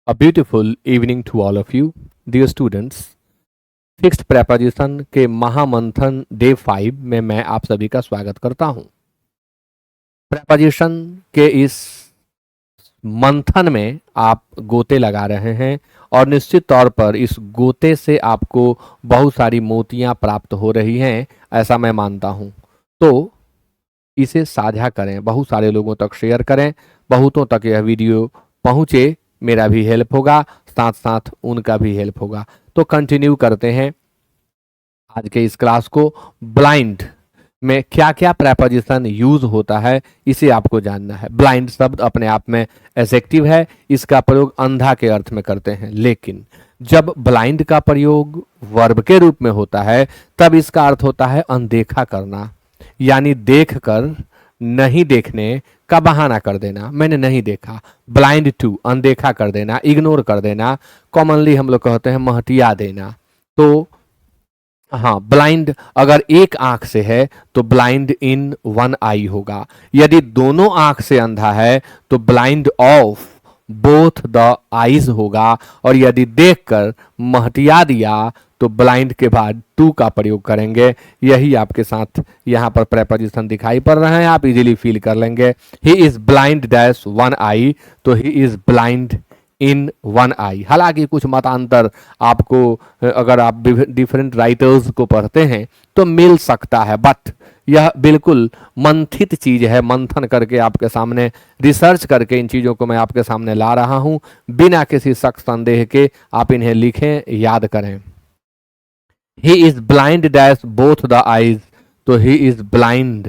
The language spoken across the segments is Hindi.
A beautiful evening to all of you, dear students. Fixed preposition के महामंथन डे 5 में मैं आप सभी का स्वागत करता हूं। प्रेपोजिशन के इस मंथन में आप गोते लगा रहे हैं और निश्चित तौर पर इस गोते से आपको बहुत सारी मोतियां प्राप्त हो रही हैं, ऐसा मैं मानता हूं। तो इसे साझा करें, बहुत सारे लोगों तक शेयर करें, बहुतों तक यह वीडियो पहुंचे, मेरा भी हेल्प होगा, साथ साथ उनका भी हेल्प होगा। तो कंटिन्यू करते हैं आज के इस क्लास को। ब्लाइंड में क्या क्या प्रेपोजिशन यूज होता है इसे आपको जानना है। ब्लाइंड शब्द अपने आप में एडजेक्टिव है, इसका प्रयोग अंधा के अर्थ में करते हैं, लेकिन जब ब्लाइंड का प्रयोग वर्ब के रूप में होता है तब इसका अर्थ होता है अनदेखा करना, यानी देखकर नहीं देखने का बहाना कर देना। मैंने नहीं देखा, ब्लाइंड टू, अनदेखा कर देना, इग्नोर कर देना, कॉमनली हम लोग कहते हैं महटिया देना। तो हाँ, ब्लाइंड अगर एक आंख से है तो ब्लाइंड इन वन आई होगा, यदि दोनों आंख से अंधा है तो blind of both the eyes होगा, और यदि देखकर महटिया दिया तो ब्लाइंड के बाद टू का प्रयोग करेंगे। यही आपके साथ यहाँ पर प्रेपोजिशन दिखाई पड़ रहे हैं, आप इजीली फील कर लेंगे। He is blind dash one eye, तो he is blind in one eye. हालांकि कुछ मतांतर आपको, अगर आप डिफरेंट राइटर्स को पढ़ते हैं तो मिल सकता है, बट यह बिल्कुल मंथित चीज है, मंथन करके आपके सामने, रिसर्च करके इन चीजों को मैं आपके सामने ला रहा हूं, बिना किसी शक संदेह के आप इन्हें लिखें, याद करें। He is blind dash both the eyes, तो he is blind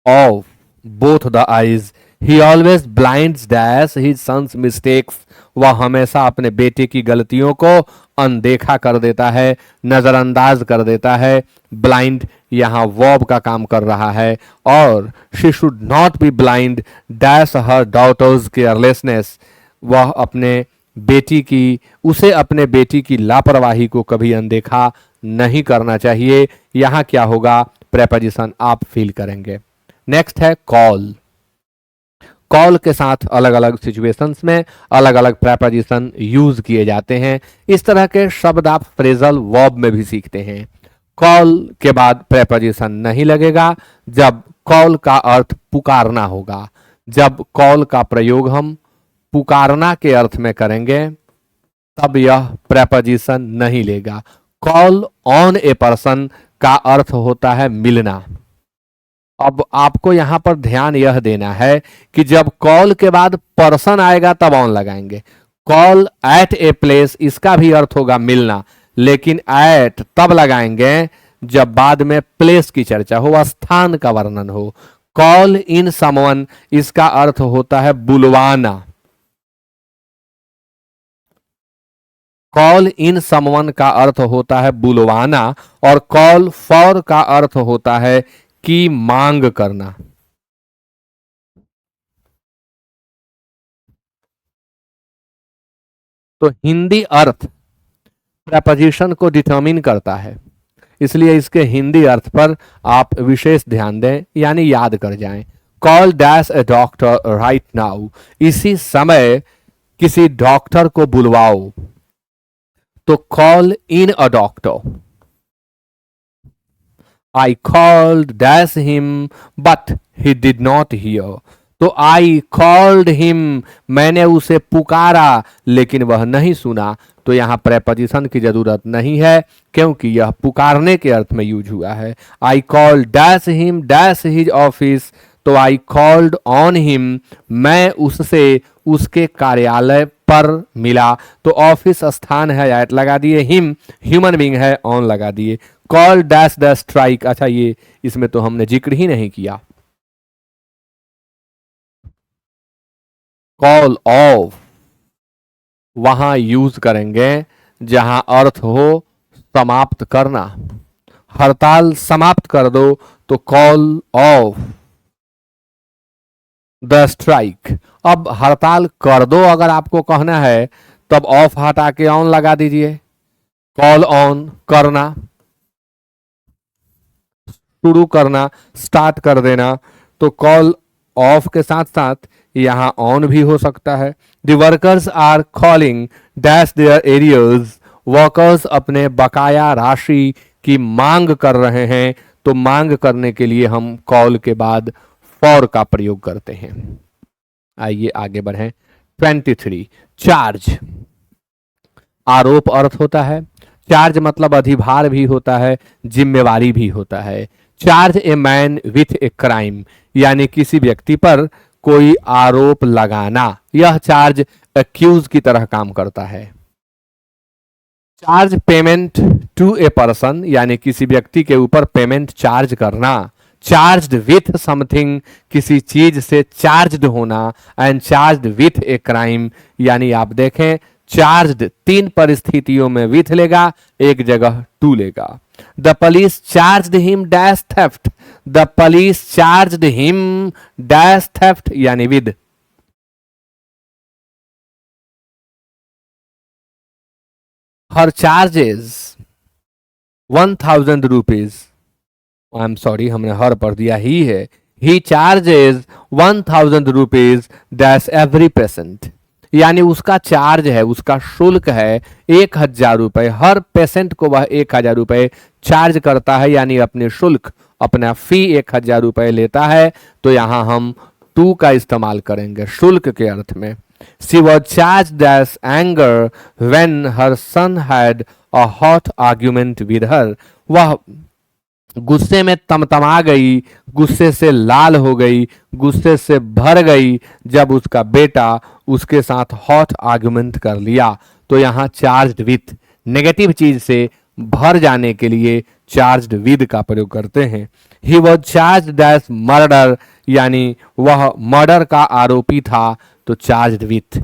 of both the eyes. He always blinds dash his sons mistakes, वह हमेशा अपने बेटे की गलतियों को अनदेखा कर देता है, नजरअंदाज कर देता है। ब्लाइंड यहाँ वर्ब का काम कर रहा है। और she should not be blind dash her daughter's carelessness, वह अपने बेटी की, उसे अपने बेटी की लापरवाही को कभी अनदेखा नहीं करना चाहिए। यहाँ क्या होगा, प्रेपोजिशन आप फील करेंगे। नेक्स्ट है कॉल। कॉल के साथ अलग अलग सिचुएशंस में अलग अलग प्रेपोजिशन यूज किए जाते हैं। इस तरह के शब्द आप फ्रेजल वर्ब में भी सीखते हैं। कॉल के बाद प्रेपोजिशन नहीं लगेगा जब कॉल का अर्थ पुकारना होगा। जब कॉल का प्रयोग हम पुकारना के अर्थ में करेंगे तब यह प्रेपोजिशन नहीं लेगा। कॉल ऑन ए पर्सन का अर्थ होता है मिलना। अब आपको यहां पर ध्यान यह देना है कि जब कॉल के बाद पर्सन आएगा तब ऑन लगाएंगे। कॉल एट ए प्लेस, इसका भी अर्थ होगा मिलना, लेकिन एट तब लगाएंगे जब बाद में प्लेस की चर्चा हो, स्थान का वर्णन हो। कॉल इन समवन, इसका अर्थ होता है बुलवाना। कॉल इन समवन का अर्थ होता है बुलवाना, और कॉल फॉर का अर्थ होता है की मांग करना। तो हिंदी अर्थ प्रेपोजिशन को डिटर्मिन करता है, इसलिए इसके हिंदी अर्थ पर आप विशेष ध्यान दें, यानी याद कर जाएं। कॉल डैश ए डॉक्टर राइट नाउ, इसी समय किसी डॉक्टर को बुलवाओ। तो call in a doctor. I called dash him but he did not hear, तो I called him, मैंने उसे पुकारा लेकिन वह नहीं सुना। तो यहाँ प्रेपोजिशन की जरूरत नहीं है क्योंकि यह पुकारने के अर्थ में यूज हुआ है। I called dash him dash his office, तो I called on him, मैं उससे उसके कार्यालय पर मिला। तो ऑफिस स्थान है, एट लगा दिए, हिम ह्यूमन बीइंग है, ऑन लगा दिए। कॉल डैश द स्ट्राइक, अच्छा ये इसमें तो हमने जिक्र ही नहीं किया। कॉल ऑफ वहां यूज करेंगे जहां अर्थ हो समाप्त करना। हड़ताल समाप्त कर दो तो कॉल ऑफ द स्ट्राइक। अब हड़ताल कर दो अगर आपको कहना है तब ऑफ हटा के ऑन लगा दीजिए। कॉल ऑन करना, शुरू करना, स्टार्ट कर देना। तो कॉल ऑफ के साथ साथ यहाँ ऑन भी हो सकता है। The workers are calling dash their arrears, workers अपने बकाया राशि की मांग कर रहे हैं। तो मांग करने के लिए हम कॉल के बाद फॉर का प्रयोग करते हैं। आइए आगे बढ़ें। 23 चार्ज, आरोप अर्थ होता है। चार्ज मतलब अधिभार भी होता है, जिम्मेवारी भी होता है। Charge a man with a crime, यानी किसी व्यक्ति पर कोई आरोप लगाना, यह चार्ज एक्यूज की तरह काम करता है। Charge payment to a person, यानी किसी व्यक्ति के ऊपर पेमेंट चार्ज करना। चार्ज्ड विथ समथिंग, किसी चीज से चार्ज्ड होना। And charged with a crime, यानी आप देखें चार्ज्ड 3 परिस्थितियों में विथ लेगा, एक जगह टू लेगा। The police charged him dash theft, the police charged him dash theft, यानी with. Her charges 1000 rupees, I am sorry हमने हर पर दिया ही है। He charges 1000 rupees dash every patient, यानी उसका चार्ज है, उसका शुल्क है 1000 रुपए। हर पेशेंट को वह 1000 रुपए चार्ज करता है, यानी अपने शुल्क, अपना फी 1000 रुपए लेता है। तो यहां हम टू का इस्तेमाल करेंगे शुल्क के अर्थ में। She was charge dash anger when her son had a hot argument with her, वह गुस्से में तमतमा गई, गुस्से से लाल हो गई, गुस्से से भर गई जब उसका बेटा उसके साथ हॉट आर्गुमेंट कर लिया। तो यहां चार्ज्ड विथ, नेगेटिव चीज से भर जाने के लिए चार्ज्ड विद का प्रयोग करते हैं। He was charge dash murder, यानी वह मर्डर का आरोपी था। तो चार्ज्ड विथ।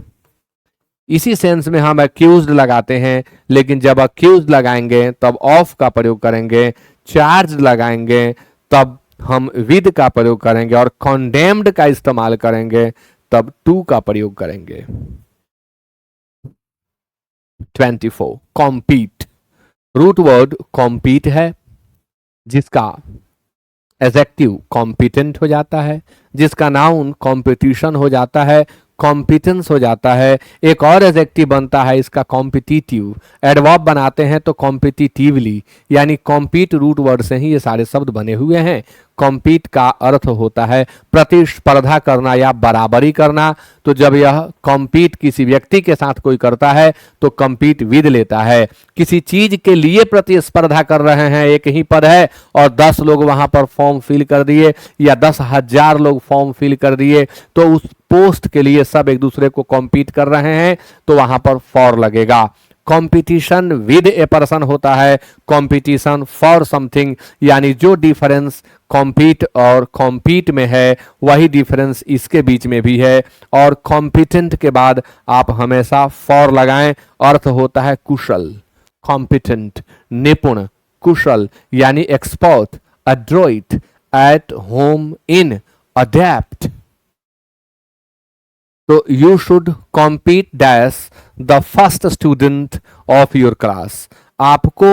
इसी सेंस में हम अक्यूज्ड लगाते हैं, लेकिन जब अक्यूज्ड लगाएंगे तब ऑफ का प्रयोग करेंगे, चार्ज लगाएंगे तब हम विद का प्रयोग करेंगे, और कॉन्डेम्ड का इस्तेमाल करेंगे तब टू का प्रयोग करेंगे। 24 कॉम्पीट, रूट वर्ड कॉम्पीट है, जिसका एडजेक्टिव कॉम्पिटेंट हो जाता है, जिसका नाउन कॉम्पिटिशन हो जाता है, कॉम्पिटेंस हो जाता है। एक और एडजेक्टिव बनता है इसका कॉम्पिटिटिव, एडवर्ब बनाते हैं तो कॉम्पिटिटिवली, यानी कॉम्पीट रूट वर्ड से ही ये सारे शब्द बने हुए हैं। कॉम्पीट का अर्थ होता है प्रतिस्पर्धा करना या बराबरी करना। तो जब यह कॉम्पीट किसी व्यक्ति के साथ कोई करता है तो कॉम्पीट विद लेता है। किसी चीज के लिए प्रतिस्पर्धा कर रहे हैं, एक ही पद है और 10 लोग वहां पर फॉर्म फिल कर दिए या 10,000 लोग फॉर्म फिल कर दिए, तो उस पोस्ट के लिए सब एक दूसरे को कॉम्पीट कर रहे हैं, तो वहां पर फॉर लगेगा। कंपटीशन विद ए पर्सन होता है कंपटीशन फॉर समथिंग, यानी जो डिफरेंस कॉम्पीट और कॉम्पीट में है वही डिफरेंस इसके बीच में भी है। और कॉम्पिटेंट के बाद आप हमेशा फॉर लगाएं, अर्थ होता है कुशल। कॉम्पिटेंट निपुण, कुशल यानी expert, adroit, at home in, adept. तो you should compete dash the first student of your class, आपको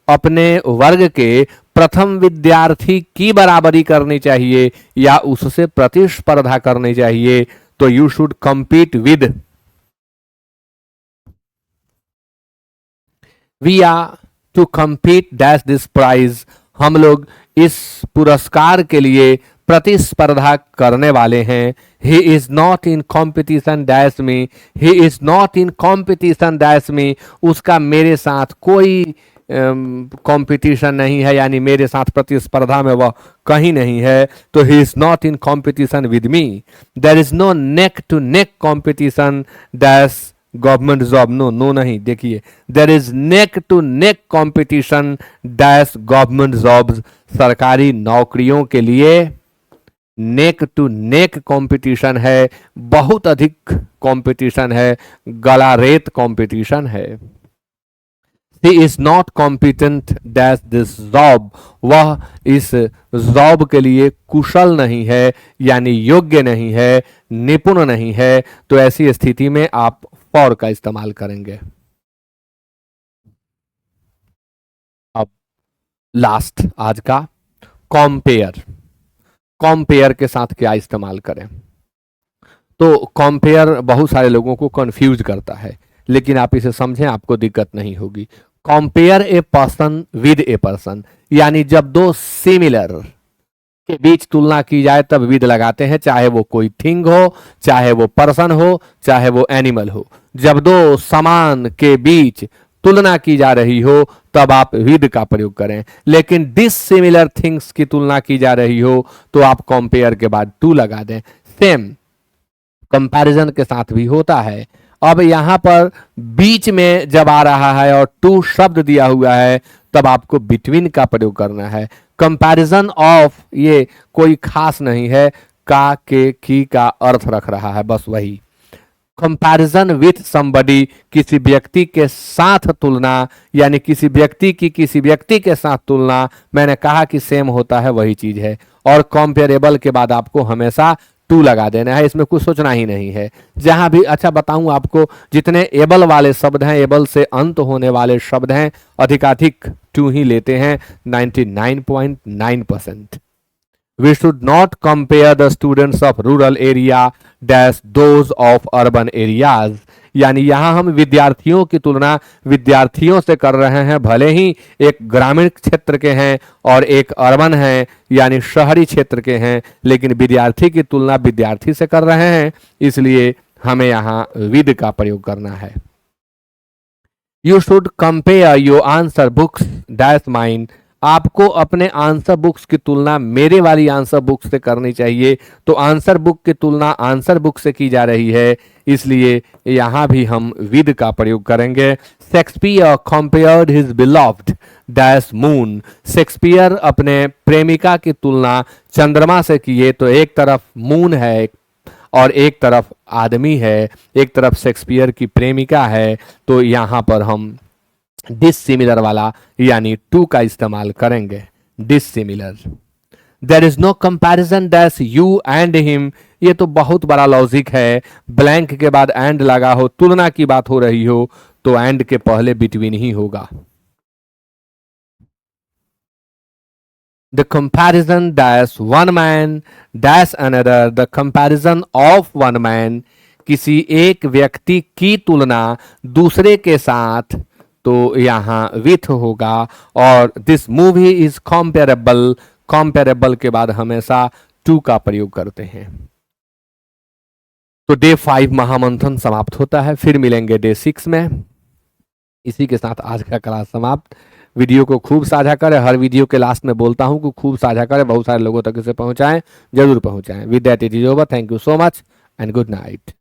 अपने वर्ग के प्रथम विद्यार्थी की बराबरी करनी चाहिए या उससे प्रतिस्पर्धा करनी चाहिए। तो you should compete with. We are to compete dash this prize, हम लोग इस पुरस्कार के लिए प्रतिस्पर्धा करने वाले हैं। He is not in competition dash में, he is not in competition dash में, उसका मेरे साथ कोई कंपटीशन नहीं है, यानी मेरे साथ प्रतिस्पर्धा में वह कहीं नहीं है। तो he is not in competition with me. There is no neck to neck competition dash government job, no no नहीं, देखिए there is neck to neck competition dash government jobs, सरकारी नौकरियों के लिए नेक टू नेक कंपटीशन है, बहुत अधिक कंपटीशन है, गला रेत कंपटीशन है। He is not competent dash this job, वह इस जॉब के लिए कुशल नहीं है, यानी योग्य नहीं है, निपुण नहीं है। तो ऐसी स्थिति में आप फॉर का इस्तेमाल करेंगे। अब लास्ट आज का कंपेयर, कंपेयर के साथ क्या इस्तेमाल करें। तो कंपेयर बहुत सारे लोगों को कंफ्यूज करता है, लेकिन आप इसे समझें, आपको दिक्कत नहीं होगी। Compare a person with A person, यानी जब दो सिमिलर के बीच तुलना की जाए तब विद लगाते हैं, चाहे वो कोई थिंग हो, चाहे वो पर्सन हो, चाहे वो एनिमल हो। जब दो समान के बीच तुलना की जा रही हो तब आप विद का प्रयोग करें, लेकिन डिसिमिलर थिंग्स की तुलना की जा रही हो तो आप कंपेयर के बाद टू लगा दें। सेम कंपैरिजन के साथ भी होता है। अब यहां पर बीच में जब आ रहा है और टू शब्द दिया हुआ है तब आपको बिटवीन का प्रयोग करना है। कंपैरिजन ऑफ ये कोई खास नहीं है, का के की का अर्थ रख रहा है, बस वही। कंपैरिजन विथ समबडी, किसी व्यक्ति के साथ तुलना, यानी किसी व्यक्ति की किसी व्यक्ति के साथ तुलना, मैंने कहा कि सेम होता है, वही चीज है। और कंपेरेबल के बाद आपको हमेशा टू लगा देना है, इसमें कुछ सोचना ही नहीं है। जहां भी, अच्छा बताऊं आपको, जितने एबल वाले शब्द हैं, एबल से अंत होने वाले शब्द हैं, अधिकाधिक टू ही लेते हैं, 99.9%। We should not compare the students of rural area dash those of urban areas, यानी यहां हम विद्यार्थियों की तुलना विद्यार्थियों से कर रहे हैं, भले ही एक ग्रामीण क्षेत्र के हैं और एक अर्बन है यानी शहरी क्षेत्र के हैं, लेकिन विद्यार्थी की तुलना विद्यार्थी से कर रहे हैं, इसलिए हमें यहां विद का प्रयोग करना है। You should compare your answer books dash mine, आपको अपने आंसर बुक्स की तुलना मेरे वाली आंसर बुक से करनी चाहिए। तो आंसर बुक की तुलना आंसर बुक से की जा रही है, इसलिए यहां भी हम विद का प्रयोग करेंगे। Shakespeare compared his beloved dash moon, Shakespeare अपने प्रेमिका की तुलना चंद्रमा से किए, तो एक तरफ मून है और एक तरफ आदमी है, एक तरफ शेक्सपियर की प्रेमिका है, तो यहां पर हम डिसिमिलर वाला यानी टू का इस्तेमाल करेंगे। Dissimilar. There is no comparison dash you and him, ये तो बहुत बड़ा लॉजिक है। ब्लैंक के बाद एंड लगा हो, तुलना की बात हो रही हो, तो एंड के पहले बिटवीन ही होगा। The comparison dash one man dash another, the comparison of one man, किसी एक व्यक्ति की तुलना दूसरे के साथ, तो यहां विथ होगा। और this movie is comparable, comparable के बाद हमेशा टू का प्रयोग करते हैं। तो डे 5 महामंथन समाप्त होता है, फिर मिलेंगे डे 6 में। इसी के साथ आज का क्लास समाप्त। वीडियो को खूब साझा करें, हर वीडियो के लास्ट में बोलता हूं कि खूब साझा करें, बहुत सारे लोगों तक इसे पहुंचाएं, जरूर पहुंचाएं। With that it is over, thank you so much and good night.